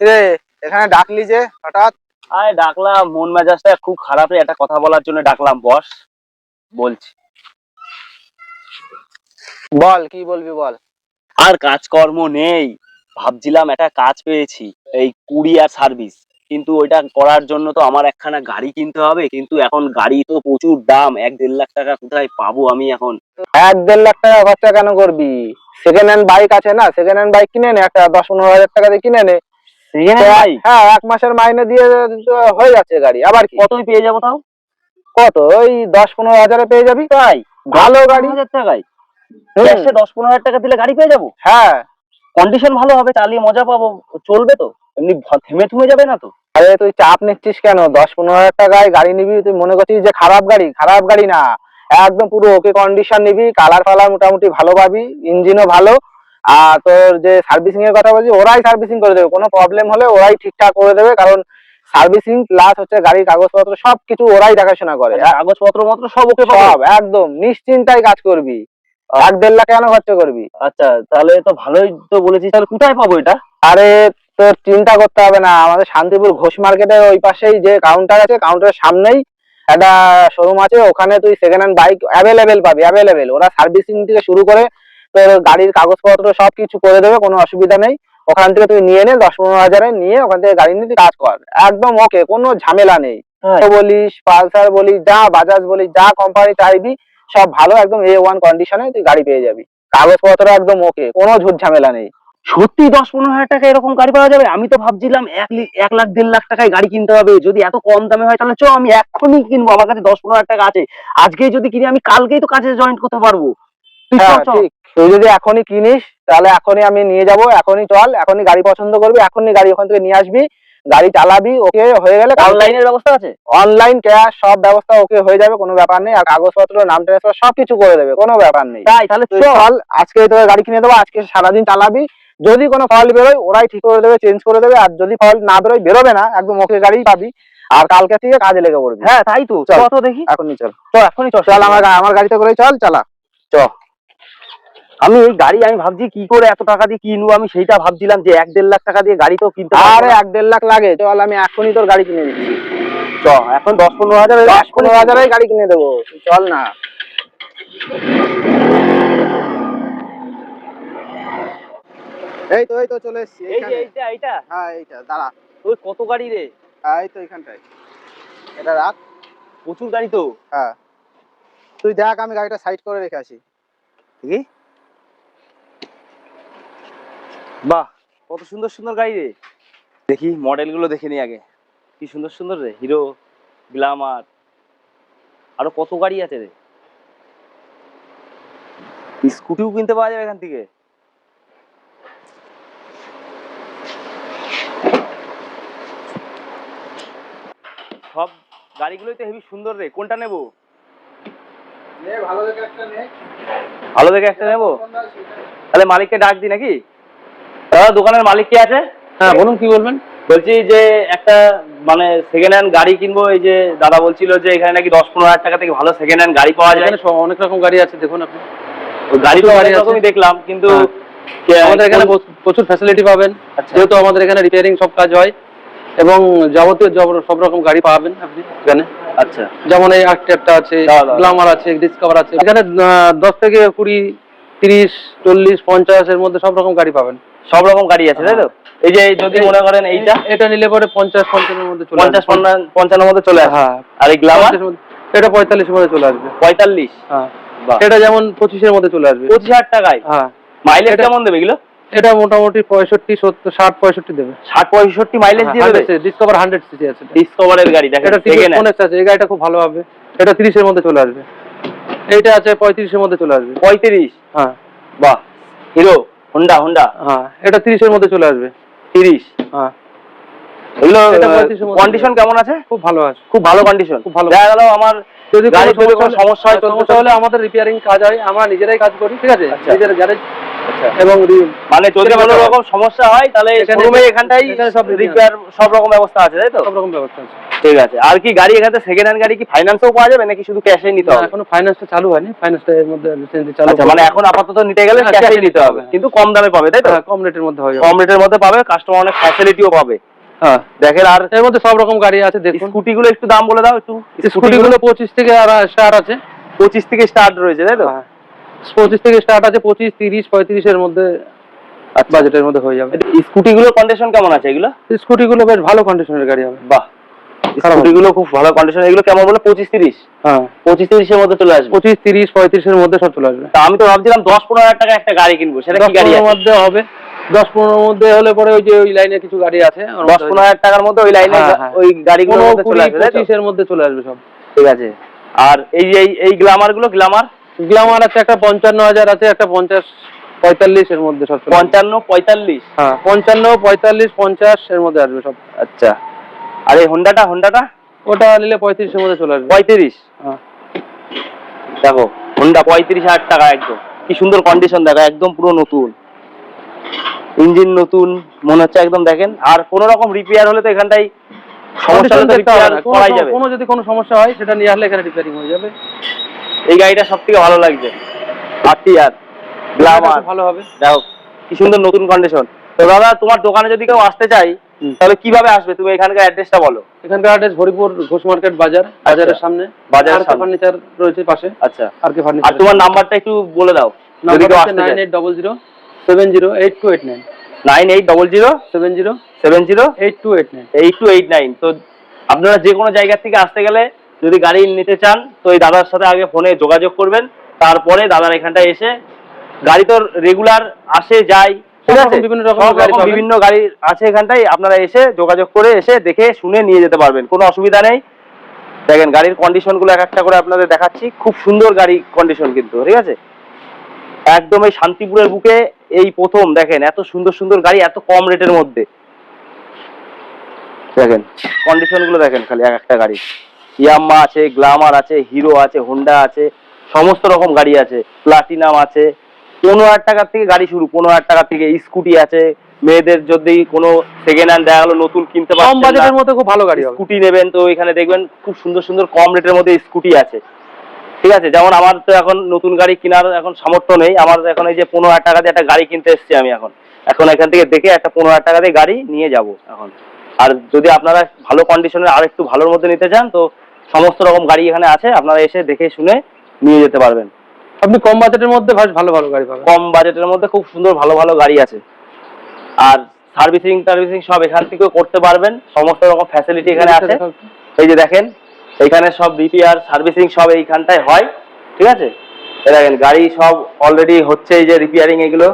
রে এখানে ডাকলি যে হঠাৎ? আরে ডাকলাম, মন মেজাজটা খুব খারাপ রে, একটা কথা বলার জন্য ডাকলাম বস। বলছি। বল, কি বলবি বল। আর কাজকর্ম নেই, ভাবছিলাম একটা কাজ পেয়েছি, এই কুরিয়ার সার্ভিস। কিন্তু ওইটা করার জন্য তো আমার একখানা গাড়ি কিনতে হবে, কিন্তু এখন গাড়ি তো প্রচুর দাম, 1-1.5 লাখ টাকা কোথায় পাবো আমি এখন? 1-1.5 লাখ টাকা খরচা কেন করবি? সেকেন্ড হ্যান্ড বাইক আছে না, সেকেন্ড হ্যান্ড বাইক কিনে নে, একটা 10-15 হাজার টাকা দিয়ে কিনে নে। ভাই হ্যাঁ, 1 মাসের মাইনে দিয়ে তো হয়ে যাচ্ছে গাড়ি। আবার কি? কতই পেয়ে যাবো তাও? কত, ওই 10-15 হাজারে পেয়ে যাবি। তাই? ভালো গাড়ি। 10-15 হাজার টাকায় হুম, ক্যাশে 10-15 হাজার টাকা দিলে গাড়ি পেয়ে যাবো? হ্যাঁ। কন্ডিশন ভালো হবে, চালিয়ে মজা পাবো, চলবে তো? এমনি থেমে থুমে যাবে না তো? আরে তুই চাপ নিচ্ছিস কেন? 10-15 হাজার টাকায় গাড়ি নিবি, তুই মনে করছিস যে খারাপ গাড়ি? খারাপ গাড়ি না, একদম পুরো ওকে কন্ডিশন নিবি, কালার ফালার মোটামুটি ভালো পাবি, ইঞ্জিনও ভালো। আর তোর যে সার্ভিসিং এর কথা বলছি, ওরাই সার্ভিসিং করে দেবে, কোনো প্রবলেম হলে ওরাই ঠিকঠাক করে দেবে। কারণ সার্ভিসিং প্লাস হচ্ছে গাড়ির কাগজপত্র সবকিছু ওরাই দেখাশোনা করে। কাগজপত্র মাত্র সব ওকে সব একদম নিশ্চিন্তায় কাজ করবি। 1-1.5 লাখ কেন খরচা করবি? আচ্ছা, তাহলে তো ভালোই তো বলেছিস, তাহলে কোথায় পাবো এটা? আরে তোর চিন্তা করতে হবে না, আমাদের শান্তিপুর ঘোষ মার্কেটের ওই পাশেই যে কাউন্টার আছে, কাউন্টারের সামনেই একটা শোরুম আছে, ওখানে তুই সেকেন্ড হ্যান্ড বাইক অ্যাভেলেবেল পাবি, অ্যাভেলেবেল। ওরা সার্ভিসিং থেকে শুরু করে তোর গাড়ির কাগজপত্র সবকিছু করে দেবে, কোনো অসুবিধা নেই। ওখান থেকে তুই নিয়ে নে, 10-15 হাজারে নিয়ে ওখান থেকে গাড়ি নিয়ে তুই কাজ কর, একদম ওকে, কোনো ঝামেলা নেই। বলিস পালসার বলিস, যা বাজাজ বলিস, যা কোম্পানি চাইবি সব ভালো, একদম A1 কন্ডিশনে তুই গাড়ি পেয়ে যাবি। কাগজপত্র একদম ওকে, কোনো ঝুট ঝামেলা নেই। সত্যি 10-15 হাজার টাকা এরকম গাড়ি পাওয়া যাবে? আমি তো ভাবছিলাম 1 লাখ 1.5 লাখ টাকায় গাড়ি কিনতে হবে। যদি এত কম দামে হয় তাহলে আমি এক্ষুনি কিনবো, আমার কাছে 10-15 হাজার টাকা আছে। আজকেই যদি কিনি আমি কালকেই তো কাজে জয়েন করতে পারবো। তুই হ্যাঁ চল। ঠিক, তুই যদি এখনই কিনিস তাহলে এখনই আমি নিয়ে যাব, এখনই চল, এখনই গাড়ি পছন্দ করবি, এখনই গাড়ি ওখান থেকে নিয়ে আসবি, গাড়ি চালাবি, ওকে হয়ে গেলে অনলাইনের ব্যবস্থা আছে? অনলাইন ক্যাশ সব ব্যবস্থা ওকে হয়ে যাবে, কোনো ব্যাপার নেই। আর কাগজপত্র নাম ট্রান্সফার সবকিছু করে দেবে, কোনো ব্যাপার নেই। তাই? তাহলে তুই চল, আজকে তোকে গাড়ি কিনে দেবো, আজকে সারাদিন চালাবি, যদি কোনো ফল্ট বেরোয় ওরাই ঠিক করে দেবে, চেঞ্জ করে দেবে। আর যদি ফল্ট না বেরোয়, বেরোবে না, একদম ওকে গাড়ি পাবি। আর কালকে থেকে কাজে লেগে পড়বি। হ্যাঁ তাই তো, চল চল দেখি। এখনই চল, এখনই চল। চল আমার গাড়িতে করে চল, চালা। চ। আমি এই গাড়ি আমি ভাবছি কি করে এত টাকা দিয়ে কিনবো, আমি সেইটা ভাবছিলাম যে 1-1.5 লাখ টাকা দিয়ে গাড়ি তো কিনতে পারবো আরে না। 1-1.5 লাখ লাগে, চল আমি এখনই তোর গাড়ি কিনে দিচ্ছি। চ, এখন 10-15 হাজার, 10-15 হাজারে গাড়ি কিনে দেবো, তুই চল না। এই তো চলে এসছি। এইটা হ্যাঁ এইটা, দাঁড়া। ওই কত গাড়ি রে? হ্যাঁ এই তো এখানটায়, এটা রাখ। প্রচুর গাড়ি তো। হ্যাঁ তুই দেখ, আমি গাড়িটা সাইড করে রেখে আসি। দেখি। বাহ, কত সুন্দর সুন্দর গাড়ি রে। দেখি মডেল গুলো দেখে নি আগে, কি সুন্দর সুন্দর রে। হিরো, গ্ল্যামার, আরো কত গাড়ি আছে রে। স্কুটিও কিনতে পাওয়া যাবে এখান থেকে। সব গাড়িগুলোই তো হেবি সুন্দর রে, কোনটা নেবো? ভালো দেখে একটা নে। ভালো দেখে একটা নেবো, তাহলে মালিককে ডাক দি নাকি? দাদা, দোকানের মালিক কে আছে? হ্যাঁ বলুন, কি বলবেন? বলছি যে একটা মানে সেকেন্ড হ্যান্ড গাড়ি কিনবো। এই যে দাদা বলছিল যে এখানে নাকি 10-15 হাজার টাকা থেকে ভালো সেকেন্ড হ্যান্ড গাড়ি পাওয়া যায়। এখানে অনেক রকম গাড়ি আছে, দেখুন আপনি। গাড়ি তো অনেক আছে। রকমই দেখলাম, কিন্তু আমাদের এখানে প্রচুর ফ্যাসিলিটি পাবেন। আচ্ছা। যেহেতু আমাদের এখানে রিপেয়ারিং সব কাজ হয় এবং যাবতীয় সব রকম গাড়ি পাবেন আপনি এখানে। আচ্ছা, যেমন এই আর্টেকটা আছে, গ্ল্যামার আছে, ডিসকভার আছে। এখানে 10 থেকে 20, 30, 40, 50 এর মধ্যে সব রকম গাড়ি পাবেন। সব রকম গাড়ি আছে, তাই তো? এই যে যদি মনে করেন এটা নিলে পরে 50-55 এর মধ্যে চলে আসবে। 50-55 মধ্যে চলে আসে। হ্যাঁ। আর এই গ্ল্যামার এটা 45 এর মধ্যে চলে আসবে। 45? হ্যাঁ। বাহ। এটা যেমন 25 এর মধ্যে চলে আসবে। 25,000 টাকায়? হ্যাঁ। মাইলেজ কেমন দেবে এগুলো? এটা মোটামুটি 65-70-60-65 দেবে। 60-65 মাইলেজ দিয়ে দেবে? ডিসকভার 100 সিসি আছে। ডিসকভারের গাড়ি দেখেন, এটা টিভিএস ফোনেক্স আছে, এই গাড়িটা খুব ভালো হবে। এটা 30 এর মধ্যে চলে আসবে। এইটা আছে 35 এর মধ্যে চলে আসবে। 35? হ্যাঁ। বাহ। Hero, Honda. হ্যাঁ, এটা 30 এর মধ্যে চলে আসবে। 30? হ্যাঁ। এগুলো এটা 35 এর মধ্যে। কন্ডিশন কেমন আছে? খুব ভালো আছে, খুব ভালো কন্ডিশন। খুব ভালো। দেখা গেল আমার যদি গাড়ি কোনো সমস্যা হয়, সমস্যা হলে আমাদের রিপেয়ারিং কাজ হয়, আমরা নিজেরাই কাজ করি, ঠিক আছে? আচ্ছা। নিজের গ্যারেজ এবং মানে যদি কোনো রকম সমস্যা হয় তাহলে শোরুমে এখানটাই সব রিপেয়ার সব রকম ব্যবস্থা আছে, তাই তো? সব রকম ব্যবস্থা আছে। ঠিক আছে। আর কি গাড়ি এখানে সেকেন্ড হ্যান্ড গাড়ি কি ফাইন্যান্সেও পাওয়া যাবে নাকি শুধু ক্যাশে নিতে হবে? এখনো ফাইন্যান্সটা চালু হয়নি, ফাইন্যান্সটা এর মধ্যে রিসেন্টলি চালু। আচ্ছা, মানে এখন আপাতত নিতে গেলে হ্যাঁ, ক্যাশে cash নিতে হবে, হ্যাঁ। কিন্তু কম দামে পাবে, তাই তো? হ্যাঁ, কম রেটের মধ্যে হয়ে যাবে। কম রেটের মধ্যে পাবে, কাস্টমার অনেক ফ্যাসিলিটিও পাবে। হ্যাঁ, দেখেন। আর এর মধ্যে সব রকম গাড়ি আছে দেখুন। স্কুটিগুলো একটু দাম বলে দাও একটু। স্কুটিগুলো 25 থেকে আর স্টার্ট আছে। 25 থেকে স্টার্ট রয়েছে, তাই তো? হ্যাঁ, 25 থেকে স্টার্ট আছে, 25, 30, 35 এর মধ্যে বাজেটের মধ্যে হয়ে যাবে। স্কুটিগুলোর কন্ডিশন কেমন আছে এগুলো? স্কুটিগুলো বেশ ভালো কন্ডিশনের গাড়ি হবে। বাহ, স্কুটিগুলো খুব ভালো কন্ডিশন। এগুলো কেমন বলে? 25-30? হ্যাঁ, 25-30 এর মধ্যে চলে আসবে। 25, 30, 35 এর মধ্যে সব চলে আসবে। তা আমি তো ভাবছিলাম 10-15 হাজার টাকা একটা গাড়ি কিনবো, সেটা কি গাড়ি 10-15 এর আছে? মধ্যে হবে। 10-15 এর মধ্যে হলে পরে ওই যে ওই লাইনে কিছু গাড়ি আছে। 10-15 হাজার টাকার মধ্যে ওই লাইনে ওই গাড়িগুলোর মধ্যে চলে আসবে, তাই তো? 25 এর মধ্যে চলে আসবে সব। ঠিক আছে। আর এই গ্ল্যামার গুলো, গ্ল্যামার আছে একটা 55,000 আছে, একটা 50, 45 এর মধ্যে সব চলে আসবে। 55-45? হ্যাঁ, 55, 45, 50 এর মধ্যে আসবে সব। আচ্ছা। আর এই হোন্ডাটা ওটা নিলে 35 এর মধ্যে চলে আসবে। 35? হ্যাঁ, দেখো হোন্ডা 35,000 টাকা, একদম কি সুন্দর কন্ডিশন, দেখো একদম পুরো নতুন, ইঞ্জিন নতুন মনে হচ্ছে একদম। দেখেন, আর কোন রকম রিপেয়ার হলে তো এখানটাই সমস্যা হলে তো রিপেয়ার করাই যাবে। কোনো যদি কোনো সমস্যা হয় সেটা নিয়ে আসলে এখানে রিপেয়ারিং হয়ে যাবে। এই গাড়িটা সবথেকে ভালো লাগছে, আরটিআর গ্ল্যামার। ভালো হবে। দেখো কি সুন্দর নতুন কন্ডিশন। তো দাদা, তোমার দোকানে যদি কেউ আসতে চাই তাহলে কিভাবে আসবে? তুমি এখানকার অ্যাড্রেসটা বলো। এখানকার অ্যাড্রেস হরিপুর ঘোষ মার্কেট বাজার, বাজারের সামনে। বাজারের সামনে ফার্নিচার রয়েছে পাশে। আচ্ছা। আর কে ফার্নিচার। আর তোমার নাম্বারটা একটু বলে দাও যদি কেউ আসতে চায়। 9800708289। 9800708289। তো আপনারা যে কোনো জায়গা থেকে আসতে গেলে যদি গাড়ি নিতে চান তো এই দাদার সাথে আগে ফোনে যোগাযোগ করবেন, তারপরে দাদার এখানটায় এসে, গাড়ি তো রেগুলার আসে যায়, ঠিক আছে? বিভিন্ন গাড়ি আছে এখানটায়, আপনারা এসে যোগাযোগ করে এসে দেখে শুনে নিয়ে যেতে পারবেন, কোনো অসুবিধা নেই। দেখেন গাড়ির কন্ডিশন গুলো এক একটা করে আপনাদের দেখাচ্ছি, খুব সুন্দর গাড়ি কন্ডিশন কিন্তু, ঠিক আছে? একদম এই শান্তিপুরের বুকে এই প্রথম দেখেন এত সুন্দর সুন্দর গাড়ি এত কম রেটের মধ্যে। দেখেন কন্ডিশন গুলো দেখেন খালি এক একটা গাড়ি। ইয়াম্মা আছে, গ্ল্যামার আছে, হিরো আছে, হোন্ডা আছে, সমস্ত রকম গাড়ি আছে, প্লাটিনাম আছে। 15,000 টাকার থেকে গাড়ি শুরু, 15,000 টাকা থেকে স্কুটি আছে। মেয়েদের যদি কোনো সেকেন্ড হ্যান্ড দেখা গেলো নতুন কিনতে পারছেন কম বাজেটের মধ্যে খুব ভালো গাড়ি হবে। স্কুটি নেবেন তো এখানে দেখবেন খুব সুন্দর সুন্দর কম রেটের মধ্যে স্কুটি আছে, ঠিক আছে? যেমন আমার তো এখন নতুন গাড়ি কেনার এখন সামর্থ্য নেই, আমার এখন এই যে 15,000 টাকা দিয়ে একটা গাড়ি কিনতে এসেছি আমি এখন এখান থেকে দেখে একটা 15,000 টাকা দিয়ে গাড়ি নিয়ে যাব এখন। আর যদি আপনারা ভালো কন্ডিশনের আর একটু ভালোর মধ্যে নিতে চান তো সমস্ত রকম গাড়ি এখানে আছে, আপনারা এসে দেখে শুনে নিয়ে যেতে পারবেন। আপনি কম বাজেটের মধ্যে ভালো ভালো গাড়ি পাবেন। কম বাজেটের মধ্যে খুব সুন্দর ভালো ভালো গাড়ি আছে। আর সার্ভিসিং সব এখান থেকেও করতে পারবেন, সমস্ত রকম ফ্যাসিলিটি এখানে আছে। এই যে দেখেন এখানে সব রিপেয়ার সার্ভিসিং সব এইখানটায় হয়, ঠিক আছে? দেখেন গাড়ি সব অলরেডি হচ্ছে, এই যে রিপেয়ারিং এগুলো,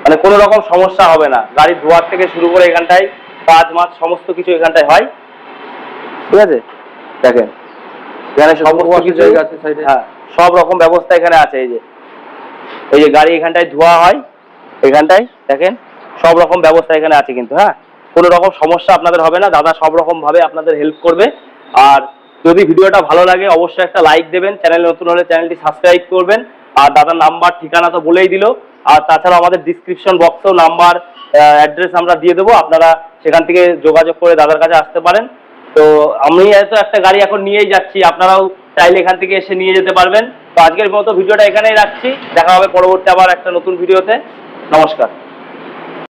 মানে কোনো রকম সমস্যা হবে না। গাড়ি ধোয়ার থেকে শুরু করে এখানটায় কাজ মাছ সমস্ত কিছু এখানটায় হয়, ঠিক আছে? দেখেন এখানে সমস্ত কিছু জায়গা আছে সাইডে। হ্যাঁ, সব রকম ব্যবস্থা এখানে আছে। এই যে গাড়ি এখানটায় ধোয়া হয়, এখানটায় দেখেন সব রকম ব্যবস্থা এখানে আছে কিন্তু। হ্যাঁ, কোনো রকম সমস্যা আপনাদের হবে না, দাদা সব রকম ভাবে আপনাদের হেল্প করবে। আর যদি ভিডিওটা ভালো লাগে অবশ্যই একটা লাইক দেবেন, চ্যানেল নতুন হলে চ্যানেলটি সাবস্ক্রাইব করবেন। আর দাদার নাম্বার ঠিকানা তো বলেই দিল, আর তাছাড়া আমাদের ডিসক্রিপশন বক্সেও নাম্বার অ্যাড্রেস আমরা দিয়ে দেবো, আপনারা সেখান থেকে যোগাযোগ করে দাদার কাছে আসতে পারেন। তো আমি তো একটা গাড়ি এখন নিয়েই যাচ্ছি, আপনারাও চাইলে এখান থেকে এসে নিয়ে যেতে পারবেন। তো আজকের মতো ভিডিওটা এখানেই রাখছি, দেখা হবে পরবর্তী আবার একটা নতুন ভিডিওতে। নমস্কার।